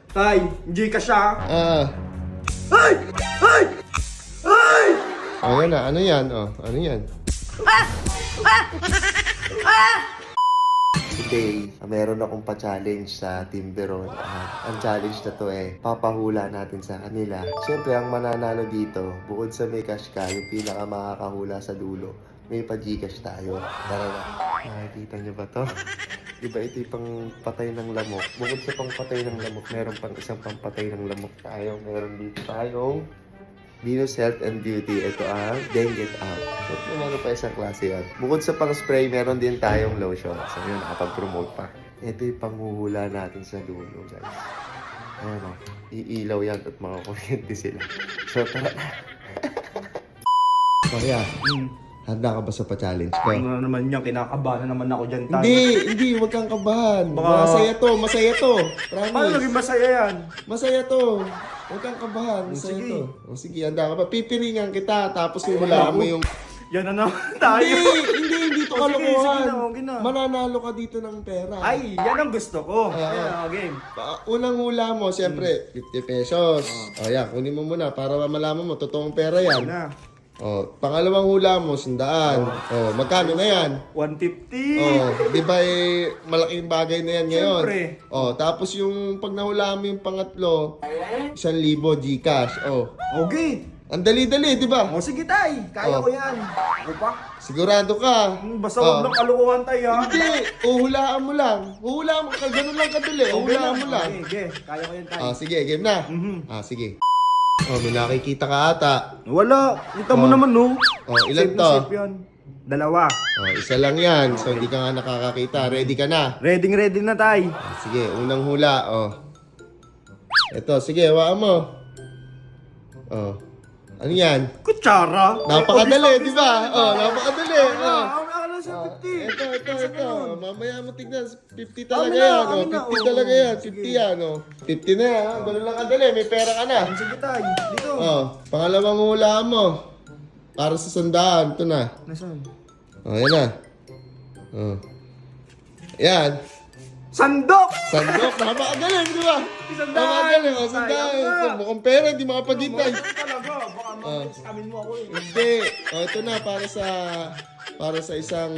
Tay, hindi ka siya. Ay! Ay! Ay! Oh, yan na. Ano yan? Oh, ano yan? Today, meron akong pa-challenge sa Timberon. Ang challenge na to papahula natin sa kanila. Siyempre, ang mananalo dito, bukod sa may cash ka, yung pinaka makakahula sa dulo, may pa-Gcash tayo. Tara na. Nakikita niyo ba to? Diba ito yung pang patay ng lamok? Bukod sa pang patay ng lamok, meron pang isang pang patay ng lamok tayo. Meron dito tayong Venus Health and Beauty. Ito ang Dengue Out. So, meron pa isang klase yan. Bukod sa pang spray, meron din tayong lotion. So, yun, nakapag-promote pa. Ito yung panghuhula natin sa dulo, guys. Ayan o. Iilaw yan at mga kuryente sila. So, tara na. Kaya, handa ka ba sa pa-challenge ko? Ano naman yan? Kinakabahan na naman ako dyan, Tay. Hindi. Huwag kang kabahan. Masaya to. Promise. Paano naging masaya yan? Masaya to. Huwag kang kabahan. Masaya Sige. to. O sige, handa ka ba? Pipiringan kita, tapos hulaan mo yung... Yan na naman tayo. Hindi to kalokohan. Sige na. Mananalo ka dito ng pera. Ay, yan ang gusto ko. Ah. Ayan, game. Unang hula mo, siyempre, 50 pesos. O yan, kunin mo muna para malaman mo, totoong pera yan. Na. O, pangalawang hula mo, 100. O, magkano na yan? 150. Oh, di ba malaking bagay na yan ngayon? Siyempre. Oh, tapos yung pag nahula mo yung pangatlo, 1,000 Gcash. Oh, Okay. ang dali-dali, di ba? O sige, Tay. Kaya Oh. ko yan. Ako pa. Sigurado ka? Basta huwag lang kalukuhan, Tay, ha? Hindi, uhulaan mo lang. Uhulaan mo, ganun lang kadali. Uhulaan mo lang. Okay. Kaya ko yan, Tay. Sige, game na. Sige. Oh, may nakikita ka ata. Wala. Kita mo Oh. naman, no? Oh, ilan Safe na to? safe yan. Dalawa. Oh, isa lang yan. So, hindi ka nga nakakakita. Ready ka na? Ready na, Tay. Sige, unang hula. Oh. Ito, sige, hawaan mo. Oh. Ano yan? Kutsara. Napakadali, di ba? Oh, napakadali. Oh. Akala sa 50. Ito. Mamaya mo tignan. 50 talaga Amin na, yan. Oh. amin na. 50 talaga yan. Sige. 50 yan. Oh. 50 na yan. Ganun lang kadali. May pera ka na. Sige, Tay. Dito. Oh. Pangalawang hulaan mo. Para sa 100. Ito na. Nasaan? Oh, yan na. Oh. Yan. Sandok! Sandok. Napakagaling, di ba? Isang Napakagaling. Oh, Sayang 100. na. Mukhang pera. Hindi makapagintay. Talaga. Baka makamin mo ako, eh. Hindi. Oh, ito na para sa 1,000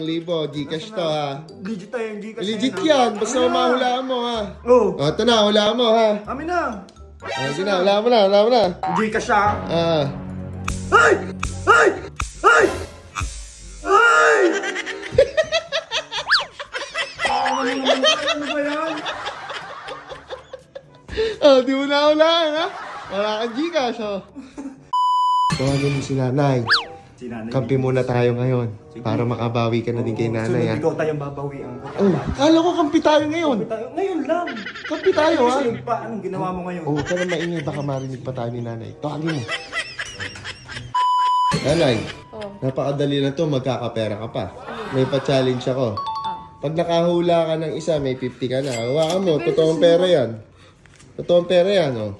Gcash to ha. Legit tayo yung Gcash. Legit na yan. Basta mahulaan mo ha. Oh. Oh, ito na, hulaan mo ha. Amin na. Sige na, hulaan mo na. Gcash, ha? Ah. Ay! Ay! Ay! Ay! Ano ba yan? Oh, di mo na hulaan ha. Wala kang Gcash oh. Tawagin mo si nanay. Si nanay. Kampi muna tayo ngayon. Para makabawi ka na din kay nanay ha. Sunod ikaw tayong babawian ko. Oh, kala ko kampi tayo ngayon. Ngayon lang. Kampi tayo ha. Kasi pa, anong ginawa mo ngayon? Oh, ka na maingay. Baka marinig pa tayo ni nanay. Tawagin mo. Nanay, napakadali na to. Magkakapera ka pa. May pa-challenge ako. Pag nakahula ka ng isa, may 50 ka na. Hawakan mo, totoong pera yan. Totoong pera yan, oh.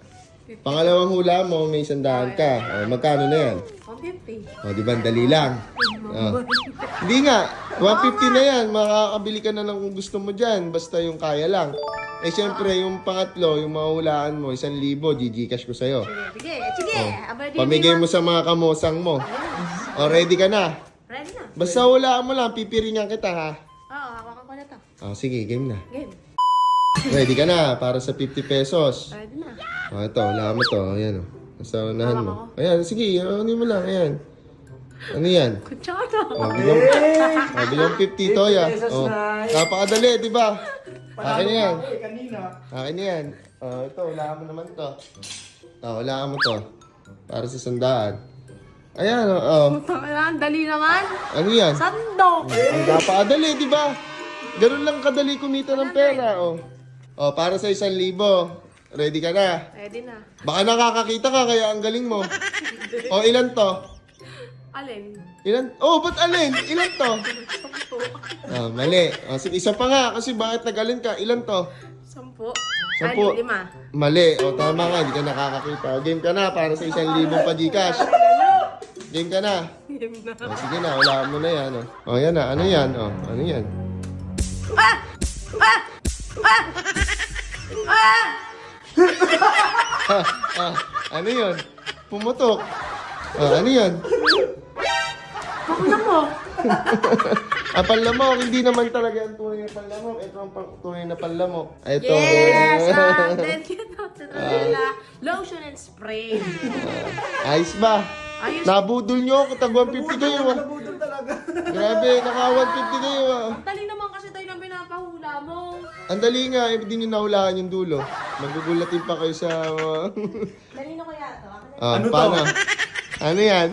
Pangalawang hula mo, may 100 ka. Oh, magkano na yan? 150. Oh, di ba? Dali lang. Oh. Hindi nga. 150 na yan. Makakabili ka na ng kung gusto mo dyan. Basta yung kaya lang. Eh, syempre, yung pangatlo, yung mahulaan mo, 1,000, Gcash ko sa'yo. Sige. Pamigay mo sa mga kamosang mo. O, ready ka na? Ready na. Basta hulaan mo lang, pipiringan kita, ha? Oo, hawakan ko na to. O, sige, game na. Game. Ready ka na para sa 50 pesos. Ready na. O, ito, hulaan mo to. Ayan, o. Nasa unahan mo. Ayan, sige, ano mo lang, ayan. Ano yan? Kutsara. O, bilang 50 to, ya. O, napakadali, di ba? Akin na yan. Kanina. Akin na yan. O, ito, hulaan mo naman to. O, hulaan mo to. Para sa 100. Ayan, o. Ang dali naman. Ano yan? Sandok. Ang napakadali, di ba? Ganun lang kadali kumita ng pera, oh. Oh, para sa 1,000. Ready ka na? Ready na. Baka nakakakita ka, kaya ang galing mo. Oh, ilan to? Alin? Ilan? Oh, ba't alin? Ilan to? 10. Oh, mali. Oh, sige, isa pa nga, kasi bakit nagalin ka? Ilan to? 10. 10. 5. Mali. Oh, tama nga, hindi ka nakakakita. Game ka na para sa 1,000 pa Gcash. Game ka na. Game na. Oh, sige na, wala mo na yan. Oh, yan na. Ano yan? Oh, ano yan? Ah! Ano yun? Pumutok. Ano yun? Bakla mo. Panlamok, hindi naman talaga ang tunay na panlamok. Ito ang tunay na panlamok. Ito. Yes! Then you know, Citronella lotion and spray. Ayos ba? Ayos. Nabudol nyo ako, tag 150 kayo ah. Nabudol talaga. Grabe, naka 150 kayo ah. Dali naman kasi tayo ng pinapahula mo. Ang dali nga, hindi nyo nahulaan yung dulo. Magugulatin pa kayo sa... Dali na kaya ito. Ano to? paano? Ano yan?